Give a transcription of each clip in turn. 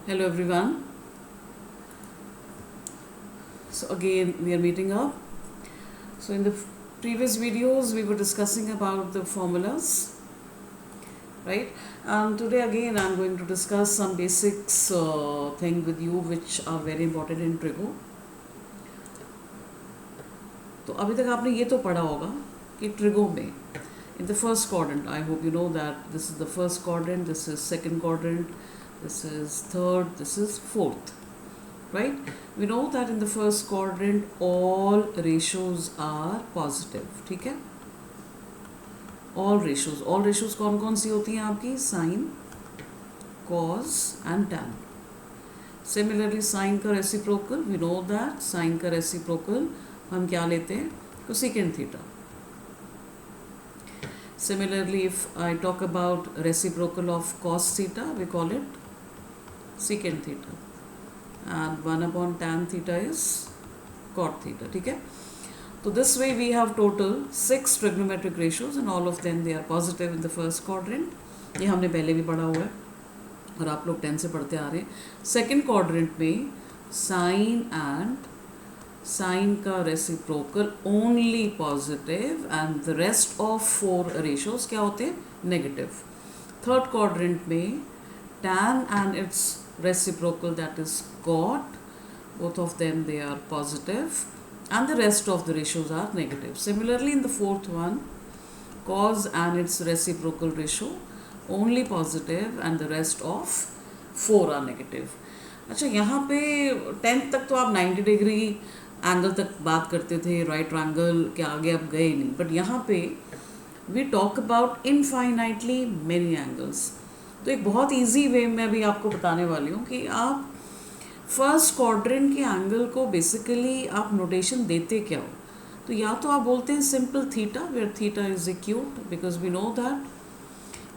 Hello everyone. So again we are meeting up. So in the previous videos we were discussing about the formulas, right? And today again I'm going to discuss some basics thing with you which are very important in Trigo. तो अभी तक आपने ये तो पढ़ा होगा कि trigo में in the first quadrant, I hope you know that this is the first quadrant, this is second quadrant, this is third, this is fourth, right? We know that in the first quadrant all ratios are positive. ठीक है, all ratios कौन कौन सी होती हैं आपकी? Sine, cos and tan. Similarly sine का reciprocal, we know that sine का reciprocal हम क्या लेते हैं? cosecant theta. Similarly if I talk about reciprocal of cos theta, we call it secant theta. And 1 upon tan theta is cot theta. ठीक है, तो this way we have total 6 trigonometric ratios and all of them they are positive in the first quadrant. ये हमने पहले भी पढ़ा हुआ है और आप लोग 10 से पढ़ते आ रहे हैं. सेकेंड क्वाड्रेंट में साइन एंड साइन का reciprocal only positive and the rest of 4 ratios क्या होते हैं? नेगेटिव. थर्ड क्वाड्रेंट में tan and its reciprocal, that is cot, both of them they are positive and the rest of the ratios are negative. Similarly in the fourth one, cos and its reciprocal ratio only positive and the rest of 4 are negative. अच्छा, यहाँ पे 10th तक तो आप 90 degree angle तक बात करते थे, राइट ट्रायंगल के आगे आप गए नहीं, बट यहाँ पे we talk about infinitely many angles. तो एक बहुत इजी वे में अभी आपको बताने वाली हूँ कि आप फर्स्ट क्वाड्रेंट के एंगल को बेसिकली आप नोटेशन देते क्या हो. तो या तो आप बोलते हैं simple theta, where theta is acute, because we know that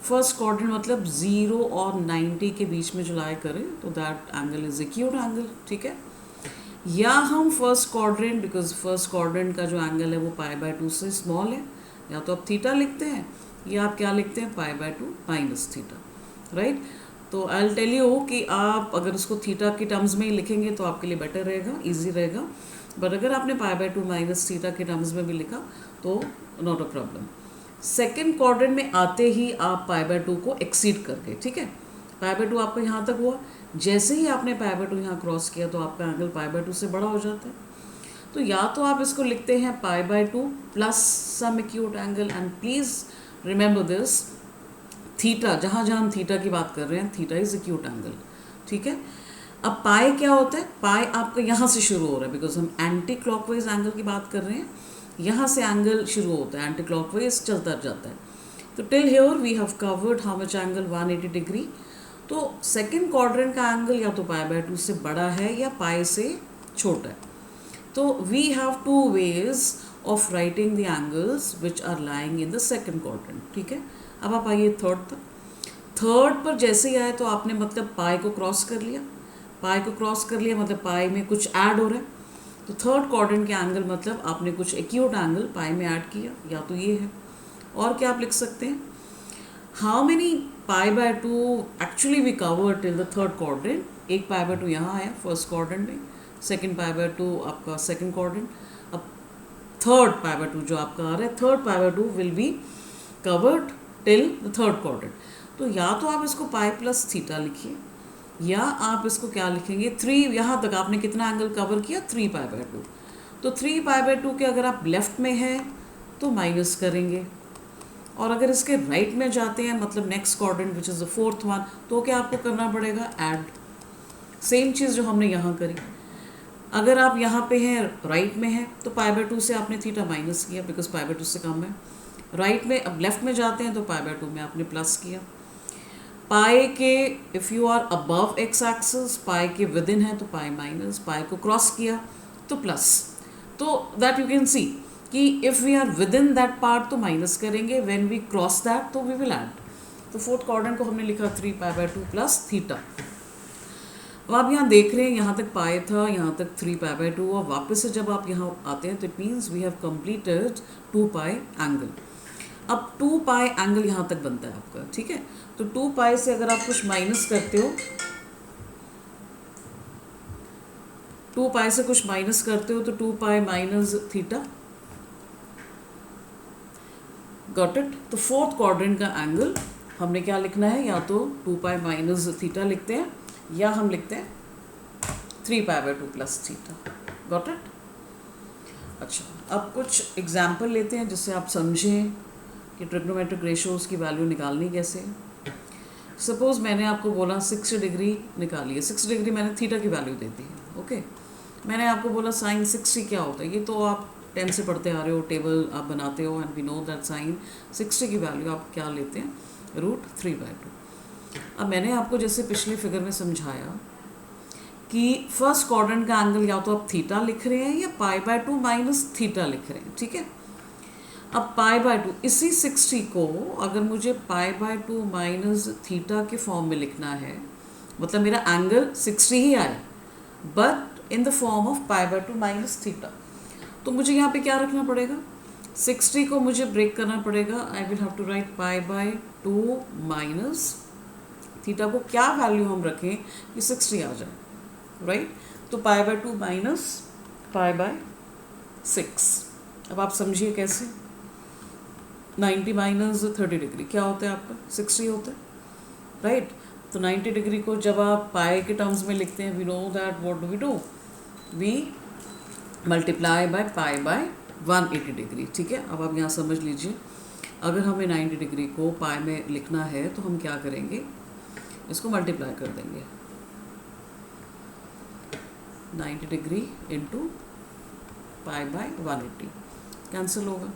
first quadrant मतलब 0 और 90 के बीच में जो लाई करें तो that angle is acute angle. ठीक है, या हम first quadrant, because first quadrant का जो एंगल है वो π/2 से स्मॉल है, या तो आप थीटा लिखते हैं या आप क्या लिखते हैं? π/2 माइनस थीटा, राइट? तो आई विल टेल यू कि आप अगर उसको थीटा की टर्म्स में ही लिखेंगे तो आपके लिए बेटर रहेगा, इजी रहेगा. बट अगर आपने π/2 माइनस थीटा के टर्म्स में भी लिखा तो not a problem. Second quadrant में आते ही आप π/2 को एक्सीड कर गए. ठीक है, π/2 आपका यहाँ तक हुआ, जैसे ही आपने π/2 यहाँ क्रॉस किया तो आपका एंगल π/2 से बड़ा हो जाता है. तो या तो आप इसको लिखते हैं π/2 plus some acute angle, and please remember this, theta जहाँ जहाँ हम थीटा की बात कर रहे हैं, थीटा इज एक्यूट एंगल. ठीक है, अब पाई क्या होता है? पाई आपका यहाँ से शुरू हो रहा है, बिकॉज हम एंटी क्लॉकवाइज एंगल की बात कर रहे हैं, यहाँ से एंगल शुरू होता है, एंटी क्लॉकवाइज चलता जाता है. तो till here we have covered how much angle? 180 degree. तो सेकेंड क्वाड्रेंट का एंगल या तो π/2 से बड़ा है या पाई से छोटा है. तो we have 2 ways of writing the angles which are lying in the second quadrant. ठीक है, अब आप आइए थर्ड तक. थर्ड पर जैसे ही आए तो आपने मतलब पाई को क्रॉस कर लिया, पाई को क्रॉस कर लिया मतलब पाई में कुछ ऐड हो रहा है. तो थर्ड क्वाड्रेंट के एंगल मतलब आपने कुछ एक्यूट एंगल पाई में ऐड किया, या तो ये है. और क्या आप लिख सकते हैं? How many π/2 actually we cover till the third quadrant. एक π/2 यहाँ आया फर्स्ट क्वाड्रेंट में, सेकेंड π/2 आपका सेकेंड क्वाड्रेंट. अब थर्ड π/2 जो आपका आ रहा है, third π/2 will be covered till the third quadrant. तो या तो आप इसको पाई प्लस थीटा लिखिए, या आप इसको क्या लिखेंगे? 3. यहाँ तक आपने कितना एंगल कवर किया? 3 π/2. तो 3 π/2 के अगर आप लेफ्ट में हैं तो माइनस करेंगे, और अगर इसके राइट में जाते हैं मतलब next quadrant which is the fourth one, तो क्या आपको करना पड़ेगा? ऐड. सेम चीज़ जो हमने यहाँ करी. अगर आप यहाँ पे हैं, राइट में हैं, तो π/2 से आपने थीटा माइनस किया, बिकॉज π/2 से कम है. राइट में अब लेफ्ट में जाते हैं तो π/2 में आपने प्लस किया. पाई के if you are above X axis, pi के विद इन है तो पाई माइनस, पाई को क्रॉस किया तो प्लस. तो दैट यू कैन सी कि if we are within that part तो माइनस करेंगे, व्हेन वी क्रॉस दैट तो वी विल ऐड. तो फोर्थ क्वाड्रेंट को हमने लिखा 3 π/2 प्लस थीटा. अब आप यहाँ देख रहे हैं, यहाँ तक पाई था, यहाँ तक 3 π/2, और वापस से जब आप यहाँ आते हैं तो it means we have completed 2 pi angle. अब 2 पाई एंगल यहाँ तक बनता है आपका. ठीक है, तो 2 पाई से अगर आप कुछ माइनस करते हो 2 पाई से कुछ माइनस करते हो तो 2 पाई माइनस थीटा, गॉट इट। तो फोर्थ क्वाड्रेंट का एंगल हमने क्या लिखना है, या तो 2 पाई माइनस थीटा लिखते हैं या हम लिखते हैं 3 पाई by 2 plus theta, got it. अच्छा, अब कुछ एग्जाम्पल लेते हैं जिससे आप समझें कि ट्रिग्नोमेट्रिक रेशियोज़ की वैल्यू निकालनी कैसे है। सपोज़ मैंने आपको बोला 60 डिग्री निकालिए, 60 डिग्री मैंने थीटा की वैल्यू दे दी है, ओके। मैंने आपको बोला साइन 60 क्या होता है, ये तो आप 10 से पढ़ते आ रहे हो, टेबल आप बनाते हो, and we know that sine 60 की वैल्यू आप क्या लेते हैं, √3/2। अब मैंने आपको जैसे पिछले फिगर में समझाया कि फर्स्ट क्वाड्रेंट का एंगल या तो आप थीटा लिख रहे हैं या π/2 माइनस थीटा लिख रहे हैं, ठीक है। अब π/2 इसी 60 को अगर मुझे π/2 माइनस थीटा के फॉर्म में लिखना है, मतलब मेरा एंगल 60 ही आए but in the form of π/2 minus theta, तो मुझे यहाँ पे क्या रखना पड़ेगा, 60 को मुझे ब्रेक करना पड़ेगा। I will have to write π/2 minus theta को क्या वैल्यू हम रखें कि 60 आ जाए, राइट। तो π/2 माइनस π/6। अब आप समझिए कैसे, 90 माइनस 30 डिग्री क्या होता है आपका, 60 होता है, राइट। तो 90 डिग्री को जब आप पाई के टर्म्स में लिखते हैं, we know that what do, we multiply by π/180 degree, ठीक है। अब आप यहाँ समझ लीजिए, अगर हमें 90 डिग्री को पाई में लिखना है तो हम क्या करेंगे, इसको मल्टीप्लाई कर देंगे, 90 डिग्री इंटू π/180 कैंसिल होगा,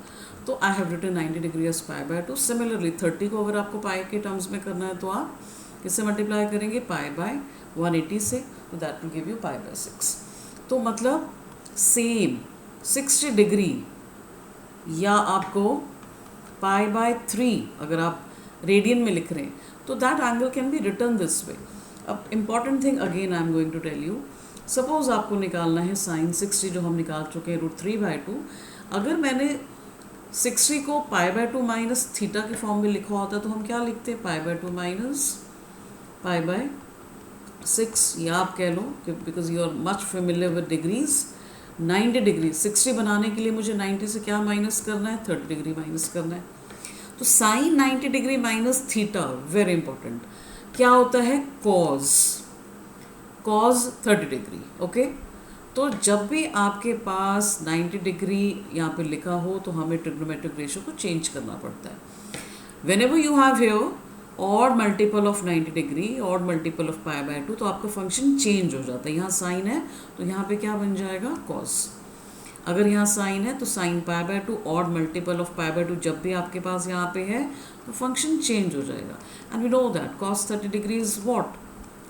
तो I have written 90 degree as π/2। Similarly 30 को अगर आपको पाई के टर्म्स में करना है तो आप किससे मल्टीप्लाई करेंगे, π/180 से, तो दैट विल गिव यू π/6। तो मतलब सेम 60 डिग्री या आपको π/3 अगर आप रेडियन में लिख रहे हैं तो that angle can be return this way. अब important thing again I am going to tell you, suppose आपको निकालना है साइन 60 जो हम निकाल चुके हैं √3/2। अगर मैंने 60 को π/2 माइनस थीटा के फॉर्म में लिखा होता तो हम क्या लिखते हैं, π/2 माइनस π/6, या आप कह लो कि because you are much familiar with degrees, 90 degree 60 बनाने के लिए मुझे 90 से क्या माइनस करना है, 30 डिग्री माइनस करना है। तो sine 90 degree minus theta very important क्या होता है, कॉज 30 डिग्री, ओके। तो जब भी आपके पास 90 डिग्री यहाँ पे लिखा हो तो हमें ट्रिग्नोमेट्रिक रेशियो को चेंज करना पड़ता है। व्हेनेवर यू हैव हियर और मल्टीपल ऑफ 90 डिग्री और मल्टीपल ऑफ π/2 तो आपका फंक्शन चेंज हो जाता है। यहाँ साइन है तो यहाँ पे क्या बन जाएगा, कॉस। अगर यहाँ साइन है तो साइन π/2 और मल्टीपल ऑफ π/2 जब भी आपके पास यहाँ पे है तो फंक्शन चेंज हो जाएगा। And we know that cos 30 degree is what,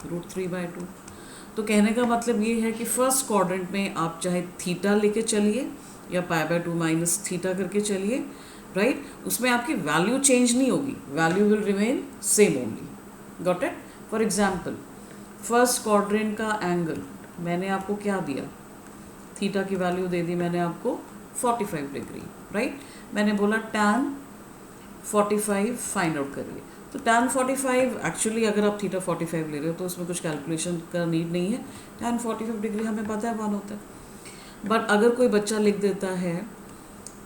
√3/2। तो कहने का मतलब ये है कि फर्स्ट क्वाड्रेंट में आप चाहे थीटा लेके चलिए या π/2 माइनस थीटा करके चलिए, राइट, उसमें आपकी वैल्यू चेंज नहीं होगी, value will remain same only, got it. For example first quadrant का एंगल मैंने आपको क्या दिया, थीटा की वैल्यू दे दी मैंने आपको 45 डिग्री, राइट। मैंने बोला tan 45 फाइंड आउट करिए। तो tan 45 एक्चुअली अगर आप थीटा 45 ले रहे हो तो उसमें कुछ कैलकुलेशन का नीड नहीं है, tan 45 डिग्री हमें पता है 1 होता है। बट अगर कोई बच्चा लिख देता है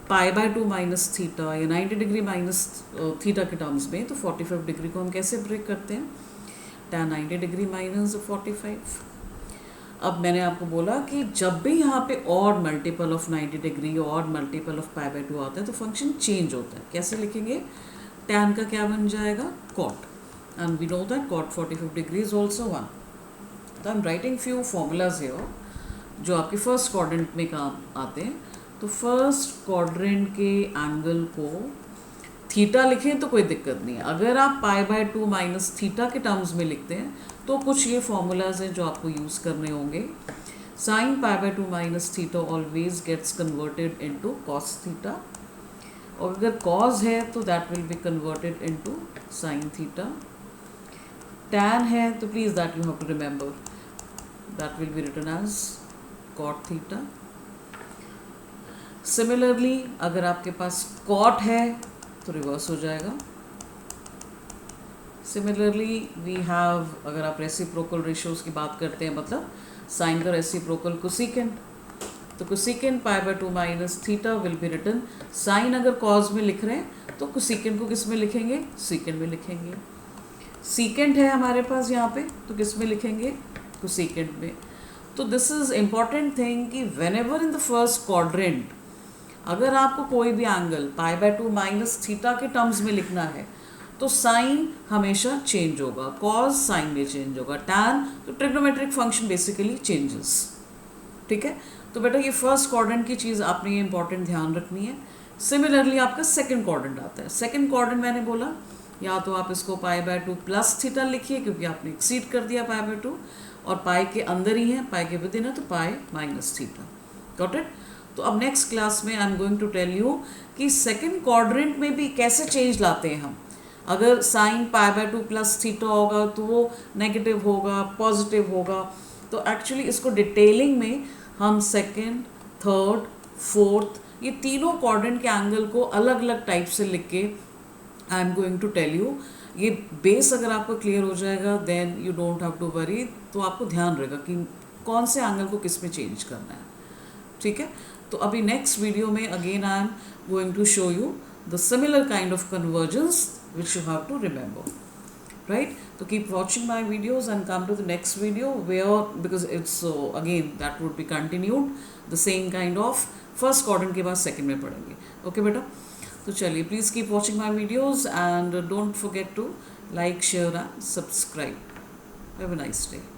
π/2 माइनस थीटा या 90 डिग्री माइनस थीटा के टर्म्स में, तो 45 डिग्री को हम कैसे ब्रेक करते हैं, tan 90 डिग्री माइनस 45। अब मैंने आपको बोला कि जब भी यहाँ पे और मल्टीपल ऑफ 90 डिग्री और मल्टीपल ऑफ π/2 आता है तो फंक्शन चेंज होता है। कैसे लिखेंगे, tan का क्या बन जाएगा, cot, and we know that cot 45 degree is also 1। तो I am writing few formulas here जो आपके फर्स्ट क्वाड्रेंट में काम आते हैं। तो फर्स्ट क्वाड्रेंट के एंगल को थीटा लिखें तो कोई दिक्कत नहीं है, अगर आप π/2 माइनस थीटा के टर्म्स में लिखते हैं तो कुछ ये फॉर्मूलाज हैं जो आपको यूज़ करने होंगे। Sine π/2 minus theta always gets converted into cos theta, और अगर कॉस है तो that will be converted into sine theta. tan है तो please that you have to remember that will be written as cot theta. Similarly अगर आपके पास cot है तो रिवर्स हो जाएगा, सिमिलरली वी हैव, अगर आप रेसिप्रोकल रेशियोज की बात करते हैं, मतलब साइन का रेसिप्रोकल कोसेकेंट, तो cosecant pi by 2 minus theta will be written, sine अगर कॉज में लिख रहे हैं तो कोसेकेंट को किस में लिखेंगे, सीकेंट में लिखेंगे। सीकेंट है हमारे पास यहाँ पे, तो किस में लिखेंगे, कोसेकेंट में। तो दिस इज इम्पॉर्टेंट थिंग कि when ever in the first quadrant अगर आपको कोई भी angle pi by 2 minus theta के टर्म्स में लिखना है तो साइन हमेशा चेंज होगा, कॉज साइन में चेंज होगा, टैन तो ट्रिग्नोमेट्रिक फंक्शन बेसिकली चेंजेस। ठीक है, तो बेटा ये फर्स्ट क्वाड्रेंट की चीज़ आपने ये इंपॉर्टेंट ध्यान रखनी है। सिमिलरली आपका सेकंड क्वाड्रेंट आता है। सेकंड क्वाड्रेंट मैंने बोला या तो आप इसको पाई बाय 2 प्लस थीटा लिखिए क्योंकि आपने एक्सीड कर दिया पाई बाय 2, और पाई के अंदर ही है, पाई के विद इन है तो pi minus theta. Got it. तो अब नेक्स्ट क्लास में I am going to tell you कि सेकंड क्वाड्रेंट में भी कैसे चेंज लाते हैं हम। अगर sine pi by 2 plus theta होगा तो वो नेगेटिव होगा, पॉजिटिव होगा, तो एक्चुअली इसको डिटेलिंग में हम सेकंड, थर्ड, फोर्थ ये तीनों क्वाड्रेंट के एंगल को अलग अलग टाइप से लिख के I am going to tell you. ये बेस अगर आपको क्लियर हो जाएगा then you don't have to worry, तो आपको ध्यान रहेगा कि कौन से एंगल को किस में चेंज करना है। ठीक है, तो अभी नेक्स्ट वीडियो में again I am going to show you the similar kind of convergence which you have to remember, right? So keep watching my videos and come to the next video where, because it's again that would be continued the same kind of first quadrant के बाद second में पढ़ेंगे। okay बेटा, तो चलिए please keep watching my videos and don't forget to like, share and subscribe. Have a nice day.